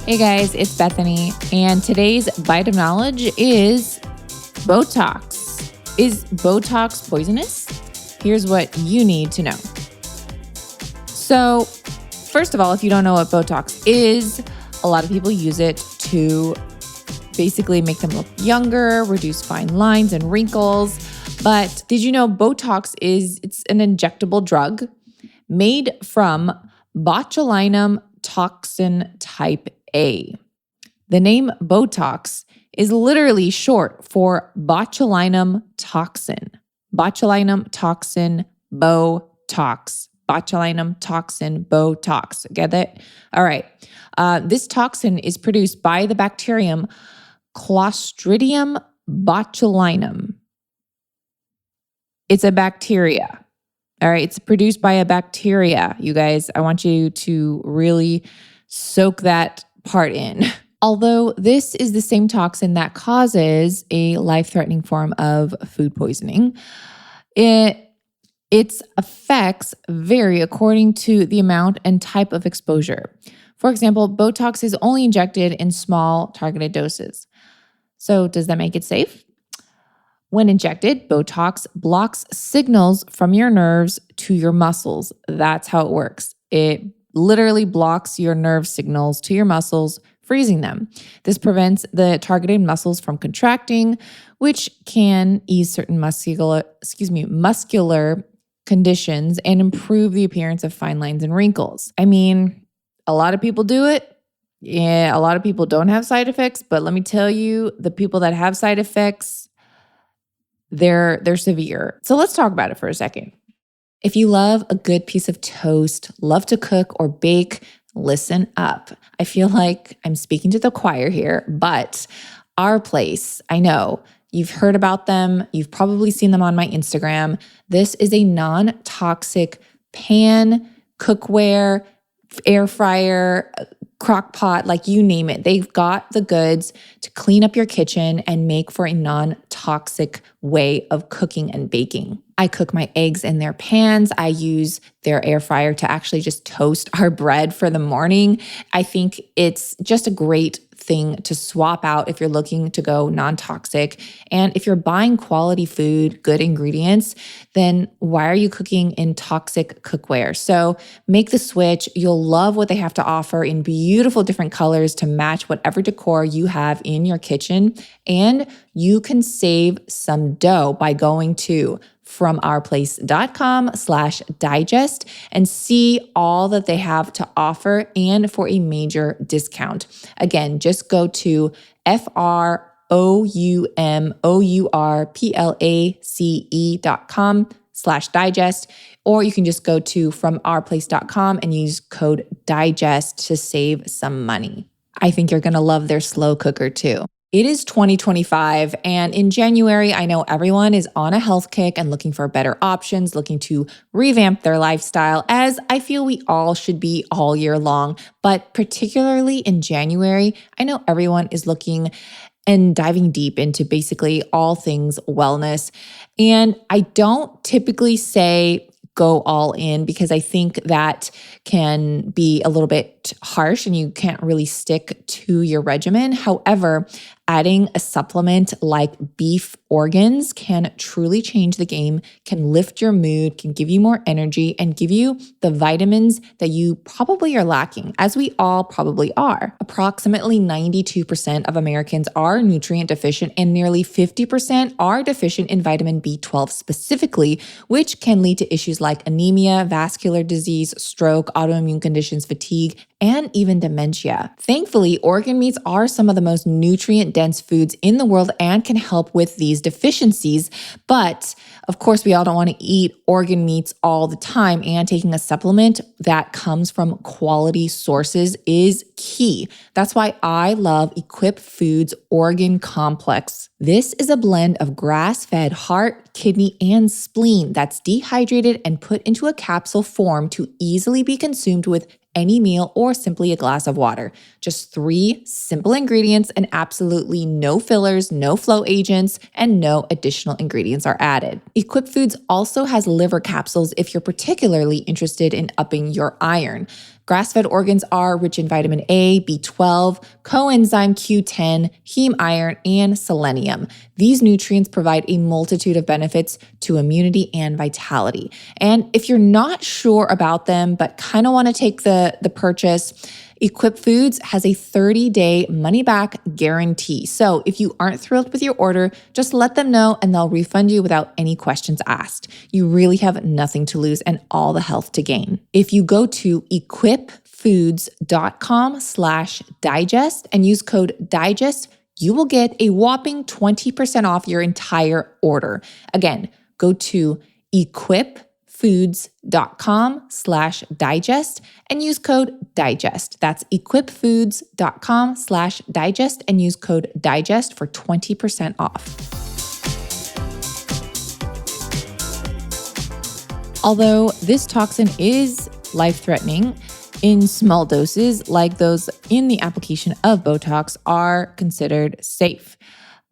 Hey guys, it's Bethany, and today's bite of knowledge is Botox. Is Botox poisonous? Here's what you need to know. So, first of all, if you don't know what Botox is, a lot of people use it to basically make them look younger, reduce fine lines and wrinkles. But did you know Botox it's an injectable drug made from botulinum type A. The name Botox is literally short for botulinum toxin. Botulinum toxin, Botox. Botulinum toxin, Botox. Get it? All right. This toxin is produced by the bacterium Clostridium botulinum. It's a bacteria. All right. It's produced by a bacteria. You guys, I want you to really soak that part in. Although this is the same toxin that causes a life-threatening form of food poisoning, its effects vary according to the amount and type of exposure. For example, Botox is only injected in small targeted doses. So does that make it safe? When injected, Botox blocks signals from your nerves to your muscles. That's how it works. It literally blocks your nerve signals to your muscles, freezing them. This prevents the targeted muscles from contracting, which can ease certain muscular conditions and improve the appearance of fine lines and wrinkles. I mean, a lot of people do it. Yeah, a lot of people don't have side effects, but let me tell you, the people that have side effects, they're severe. So let's talk about it for a second. If you love a good piece of toast, love to cook or bake, listen up. I feel like I'm speaking to the choir here, but Our Place, I know you've heard about them. You've probably seen them on my Instagram. This is a non-toxic pan, cookware, air fryer, crock pot, like you name it. They've got the goods to clean up your kitchen and make for a non-toxic way of cooking and baking. I cook my eggs in their pans. I use their air fryer to actually just toast our bread for the morning. I think it's just a great thing to swap out if you're looking to go non-toxic. And if you're buying quality food, good ingredients, then why are you cooking in toxic cookware? So make the switch. You'll love what they have to offer in beautiful different colors to match whatever decor you have in your kitchen. And you can save some dough by going to FromOurPlace.com/digest and see all that they have to offer and for a major discount. Again, just go to FromOurPlace.com/digest, or you can just go to FromOurPlace.com and use code DIGEST to save some money. I think you're going to love their slow cooker too. It is 2025, and in January, I know everyone is on a health kick and looking for better options, looking to revamp their lifestyle, as I feel we all should be all year long. But particularly in January, I know everyone is looking and diving deep into basically all things wellness. And I don't typically say go all in because I think that can be a little bit harsh and you can't really stick to your regimen. However, adding a supplement like beef organs can truly change the game, can lift your mood, can give you more energy, and give you the vitamins that you probably are lacking, as we all probably are. Approximately 92% of Americans are nutrient deficient, and nearly 50% are deficient in vitamin B12 specifically, which can lead to issues like anemia, vascular disease, stroke, autoimmune conditions, fatigue, and even dementia. Thankfully, organ meats are some of the most nutrient-dense foods in the world and can help with these deficiencies. But of course, we all don't want to eat organ meats all the time, and taking a supplement that comes from quality sources is key. That's why I love Equip Foods Organ Complex. This is a blend of grass-fed heart, kidney, and spleen that's dehydrated and put into a capsule form to easily be consumed with any meal or simply a glass of water. Just 3 simple ingredients and absolutely no fillers, no flow agents, and no additional ingredients are added. Equip Foods also has liver capsules if you're particularly interested in upping your iron. Grass-fed organs are rich in vitamin A, B12, coenzyme Q10, heme iron, and selenium. These nutrients provide a multitude of benefits to immunity and vitality. And if you're not sure about them, but kind of want to take the purchase, Equip Foods has a 30-day money-back guarantee. So if you aren't thrilled with your order, just let them know and they'll refund you without any questions asked. You really have nothing to lose and all the health to gain. If you go to equipfoods.com/digest and use code DIGEST, you will get a whopping 20% off your entire order. Again, go to equipfoods.com/digest and use code DIGEST. That's equipfoods.com/digest and use code DIGEST for 20% off. Although this toxin is life-threatening, in small doses, like those in the application of Botox, are considered safe.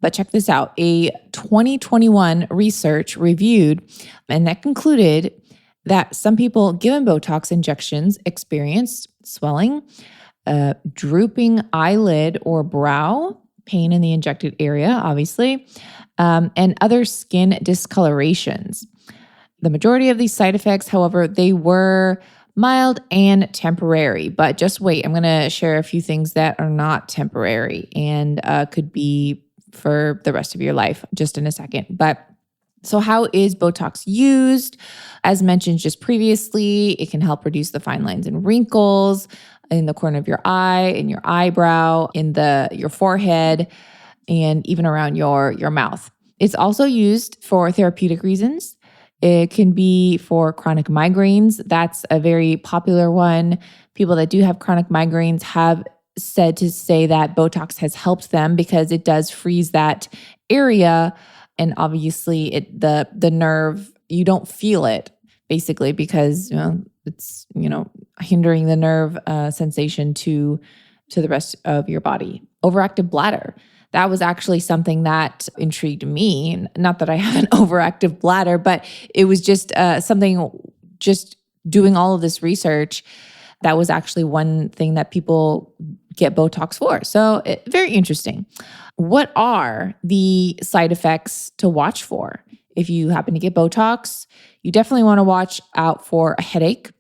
But check this out. A 2021 research reviewed, and that concluded that some people given Botox injections experienced swelling, drooping eyelid or brow, pain in the injected area, obviously, and other skin discolorations. The majority of these side effects, however, they were mild and temporary. But just wait, I'm going to share a few things that are not temporary and could be for the rest of your life just in a second. But so how is Botox used? As mentioned just previously, it can help reduce the fine lines and wrinkles in the corner of your eye, in your eyebrow, in your forehead, and even around your mouth. It's also used for therapeutic reasons. It can be for chronic migraines. That's a very popular one. People that do have chronic migraines have said to say that Botox has helped them because it does freeze that area. And obviously the nerve, you don't feel it basically because it's hindering the nerve sensation to the rest of your body. Overactive bladder. That was actually something that intrigued me. Not that I have an overactive bladder, but it was just something, just doing all of this research, that was actually one thing that people get Botox for. So very interesting. What are the side effects to watch for? If you happen to get Botox, you definitely want to watch out for a headache,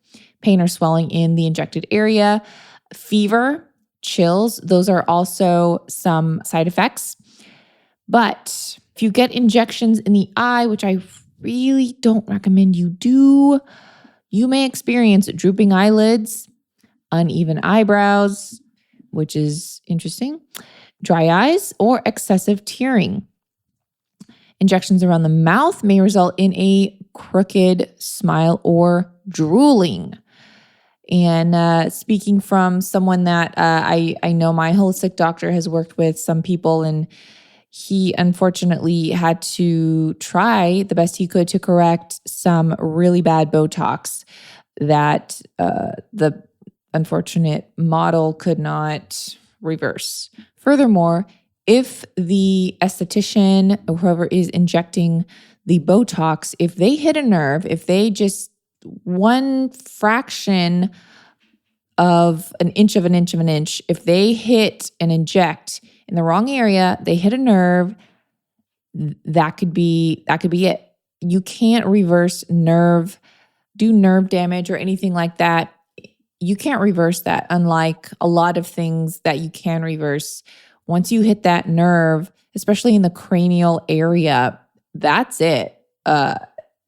pain or swelling in the injected area, fever, chills. Those are also some side effects. But if you get injections in the eye, which I really don't recommend you do, you may experience drooping eyelids, uneven eyebrows, which is interesting, dry eyes, or excessive tearing. Injections around the mouth may result in a crooked smile or drooling. And speaking from someone that I know, my holistic doctor has worked with some people, and he unfortunately had to try the best he could to correct some really bad Botox that the unfortunate model could not reverse. Furthermore, if the esthetician or whoever is injecting the Botox, if they hit a nerve, if they just one fraction of an inch of an inch of an inch, if they hit and inject in the wrong area, they hit a nerve, that could be it. You can't reverse do nerve damage or anything like that. You can't reverse that, unlike a lot of things that you can reverse. Once you hit that nerve, especially in the cranial area, that's it.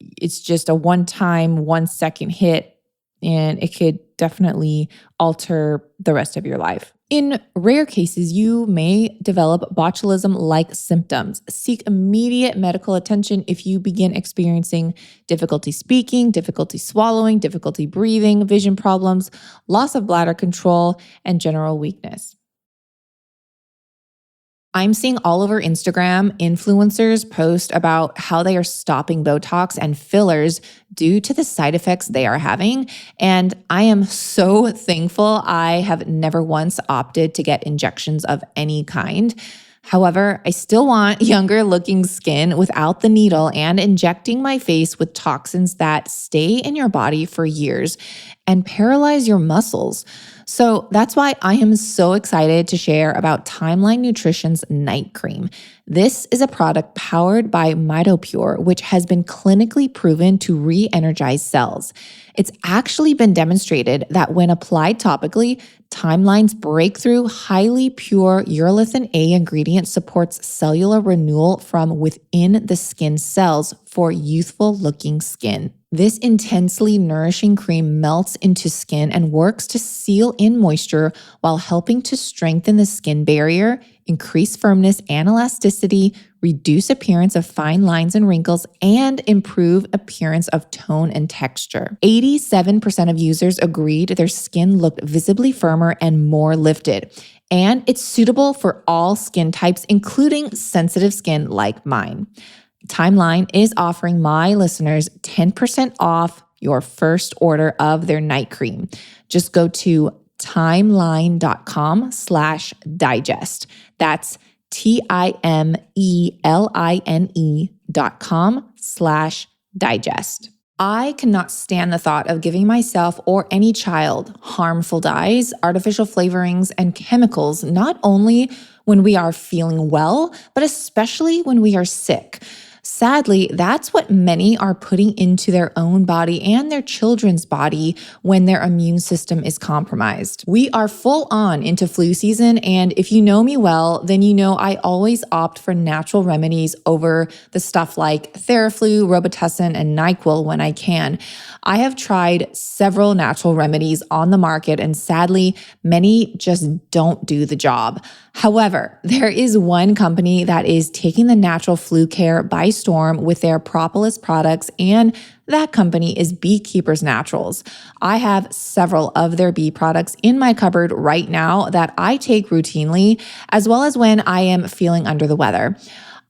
It's just a one-time, 1-second hit, and it could definitely alter the rest of your life. In rare cases, you may develop botulism-like symptoms. Seek immediate medical attention if you begin experiencing difficulty speaking, difficulty swallowing, difficulty breathing, vision problems, loss of bladder control, and general weakness. I'm seeing all over Instagram influencers post about how they are stopping Botox and fillers due to the side effects they are having. And I am so thankful I have never once opted to get injections of any kind. However, I still want younger looking skin without the needle and injecting my face with toxins that stay in your body for years and paralyze your muscles. So that's why I am so excited to share about Timeline Nutrition's night cream. This is a product powered by MitoPure, which has been clinically proven to re-energize cells. It's actually been demonstrated that when applied topically, Timeline's breakthrough highly pure urolithin A ingredient supports cellular renewal from within the skin cells for youthful looking skin. This intensely nourishing cream melts into skin and works to seal in moisture while helping to strengthen the skin barrier, increase firmness and elasticity, reduce appearance of fine lines and wrinkles, and improve appearance of tone and texture. 87% of users agreed their skin looked visibly firmer and more lifted. And it's suitable for all skin types, including sensitive skin like mine. Timeline is offering my listeners 10% off your first order of their night cream. Just go to timeline.com/digest. That's timeline.com/digest. I cannot stand the thought of giving myself or any child harmful dyes, artificial flavorings, and chemicals, not only when we are feeling well, but especially when we are sick. Sadly, that's what many are putting into their own body and their children's body when their immune system is compromised. We are full on into flu season, and if you know me well, then you know I always opt for natural remedies over the stuff like Theraflu, Robitussin, and NyQuil when I can. I have tried several natural remedies on the market, and sadly, many just don't do the job. However, there is one company that is taking the natural flu care by storm with their propolis products, and that company is Beekeepers Naturals. I have several of their bee products in my cupboard right now that I take routinely, as well as when I am feeling under the weather.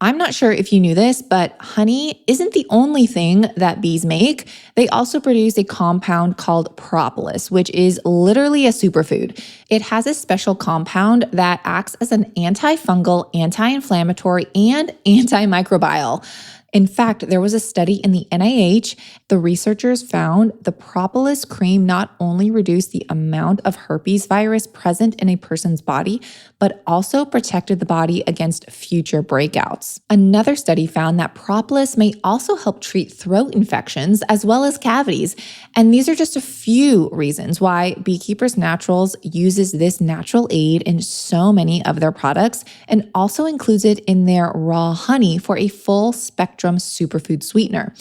I'm not sure if you knew this, but honey isn't the only thing that bees make. They also produce a compound called propolis, which is literally a superfood. It has a special compound that acts as an antifungal, anti-inflammatory, and antimicrobial. In fact, there was a study in the NIH. The researchers found the propolis cream not only reduced the amount of herpes virus present in a person's body, but also protected the body against future breakouts. Another study found that propolis may also help treat throat infections as well as cavities. And these are just a few reasons why Beekeepers Naturals uses this natural aid in so many of their products and also includes it in their raw honey for a full spectrum superfood sweetener.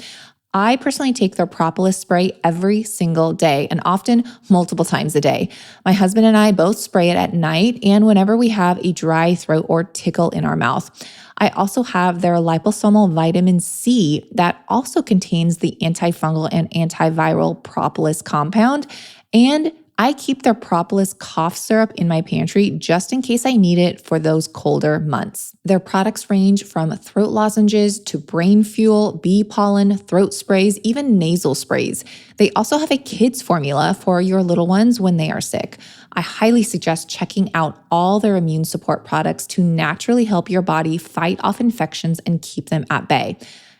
I personally take their propolis spray every single day and often multiple times a day. My husband and I both spray it at night and whenever we have a dry throat or tickle in our mouth. I also have their liposomal vitamin C that also contains the antifungal and antiviral propolis compound, and I keep their propolis cough syrup in my pantry just in case I need it for those colder months. Their products range from throat lozenges to brain fuel, bee pollen, throat sprays, even nasal sprays. They also have a kids formula for your little ones when they are sick. I highly suggest checking out all their immune support products to naturally help your body fight off infections and keep them at bay.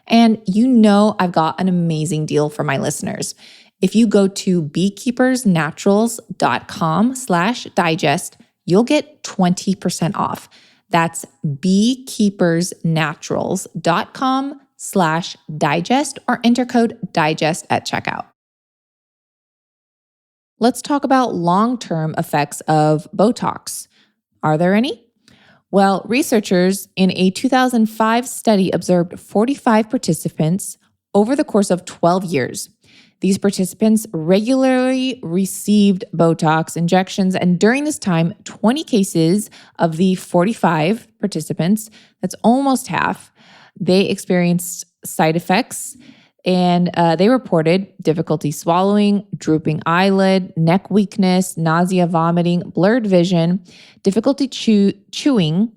And you know I've got an amazing deal for my listeners. If you go to beekeepersnaturals.com/digest, you'll get 20% off. That's beekeepersnaturals.com/digest or enter code DIGEST at checkout. Let's talk about long-term effects of Botox. Are there any? Well, researchers in a 2005 study observed 45 participants over the course of 12 years. These participants regularly received Botox injections, and during this time, 20 cases of the 45 participants, that's almost half, they experienced side effects, and they reported difficulty swallowing, drooping eyelid, neck weakness, nausea, vomiting, blurred vision, difficulty chewing,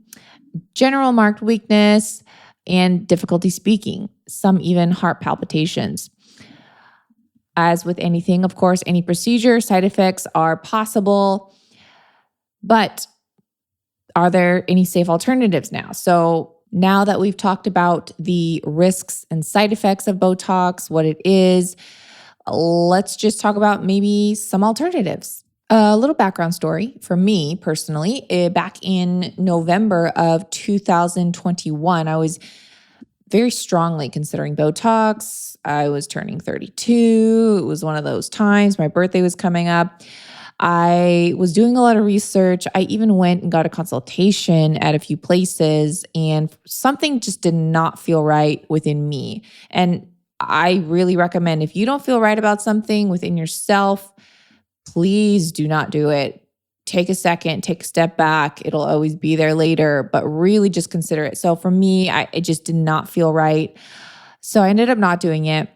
general marked weakness, and difficulty speaking, some even heart palpitations. As with anything, of course, any procedure, side effects are possible. But are there any safe alternatives now? So now that we've talked about the risks and side effects of Botox, what it is, let's just talk about maybe some alternatives. A little background story for me personally. Back in November of 2021, I was very strongly considering Botox. I was turning 32. It was one of those times. My birthday was coming up. I was doing a lot of research. I even went and got a consultation at a few places, and something just did not feel right within me. And I really recommend, if you don't feel right about something within yourself, please do not do it. Take a second, take a step back. It'll always be there later, but really just consider it. So for me, it just did not feel right. So I ended up not doing it.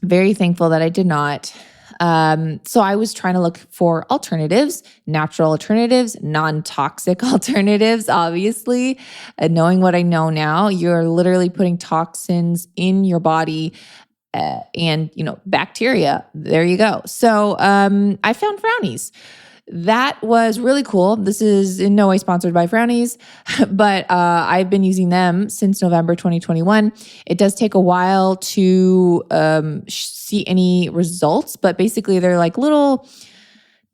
Very thankful that I did not. So I was trying to look for alternatives, natural alternatives, non-toxic alternatives, obviously. And knowing what I know now, you're literally putting toxins in your body and, bacteria. There you go. So I found Frownies. That was really cool. This is in no way sponsored by Frownies, but I've been using them since November 2021. It does take a while to see any results, but basically they're like little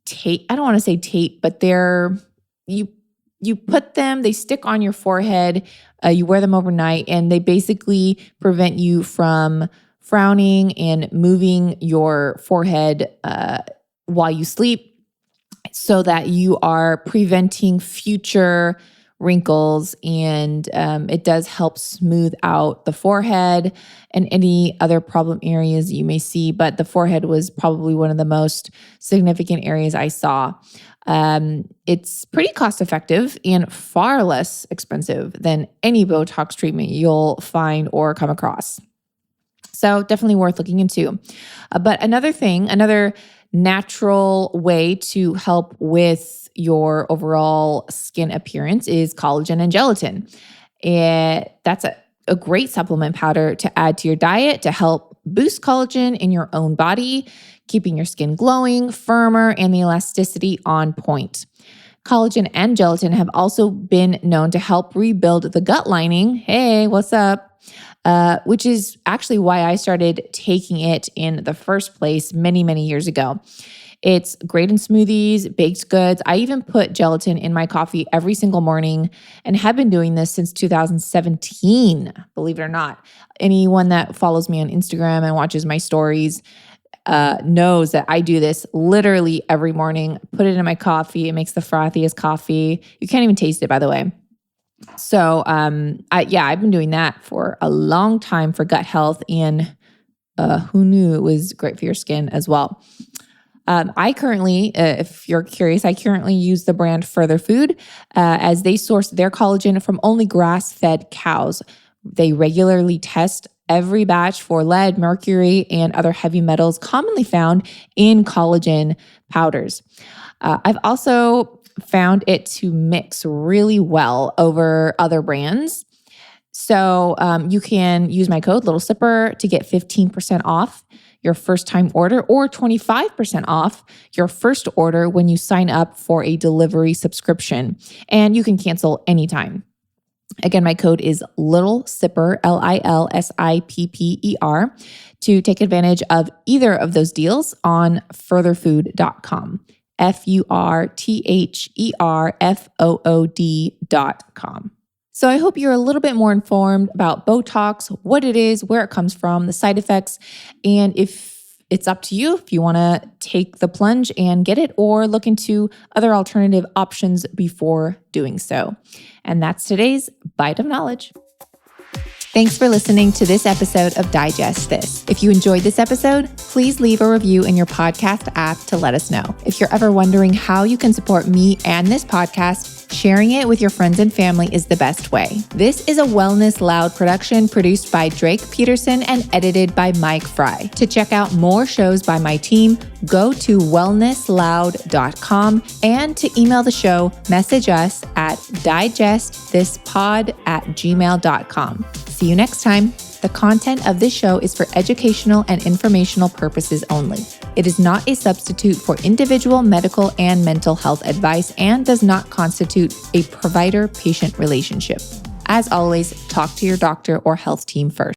tape. I don't want to say tape, but you put them, they stick on your forehead, you wear them overnight, and they basically prevent you from frowning and moving your forehead while you sleep, so that you are preventing future wrinkles, and it does help smooth out the forehead and any other problem areas you may see. But the forehead was probably one of the most significant areas I saw. It's pretty cost effective and far less expensive than any Botox treatment you'll find or come across. So definitely worth looking into. But another natural way to help with your overall skin appearance is collagen and gelatin. That's a great supplement powder to add to your diet to help boost collagen in your own body, keeping your skin glowing, firmer, and the elasticity on point. Collagen and gelatin have also been known to help rebuild the gut lining. Hey, what's up? Which is actually why I started taking it in the first place many, many years ago. It's great in smoothies, baked goods. I even put gelatin in my coffee every single morning and have been doing this since 2017, believe it or not. Anyone that follows me on Instagram and watches my stories knows that I do this literally every morning. Put it in my coffee. It makes the frothiest coffee. You can't even taste it, by the way. So, I've been doing that for a long time for gut health, and who knew it was great for your skin as well. I currently, if you're curious, I currently use the brand Further Food as they source their collagen from only grass-fed cows. They regularly test every batch for lead, mercury, and other heavy metals commonly found in collagen powders. I've also found it to mix really well over other brands. So you can use my code Little Sipper to get 15% off your first time order, or 25% off your first order when you sign up for a delivery subscription. And you can cancel anytime. Again, my code is Little Sipper, LILSIPPER, to take advantage of either of those deals on furtherfood.com. FURTHERFOOD.com. So I hope you're a little bit more informed about Botox, what it is, where it comes from, the side effects, and if it's up to you if you want to take the plunge and get it or look into other alternative options before doing so. And that's today's Bite of Knowledge. Thanks for listening to this episode of Digest This. If you enjoyed this episode, please leave a review in your podcast app to let us know. If you're ever wondering how you can support me and this podcast, sharing it with your friends and family is the best way. This is a Wellness Loud production produced by Drake Peterson and edited by Mike Fry. To check out more shows by my team, go to wellnessloud.com, and to email the show, message us at digestthispod@gmail.com. See you next time. The content of this show is for educational and informational purposes only. It is not a substitute for individual medical and mental health advice and does not constitute a provider-patient relationship. As always, talk to your doctor or health team first.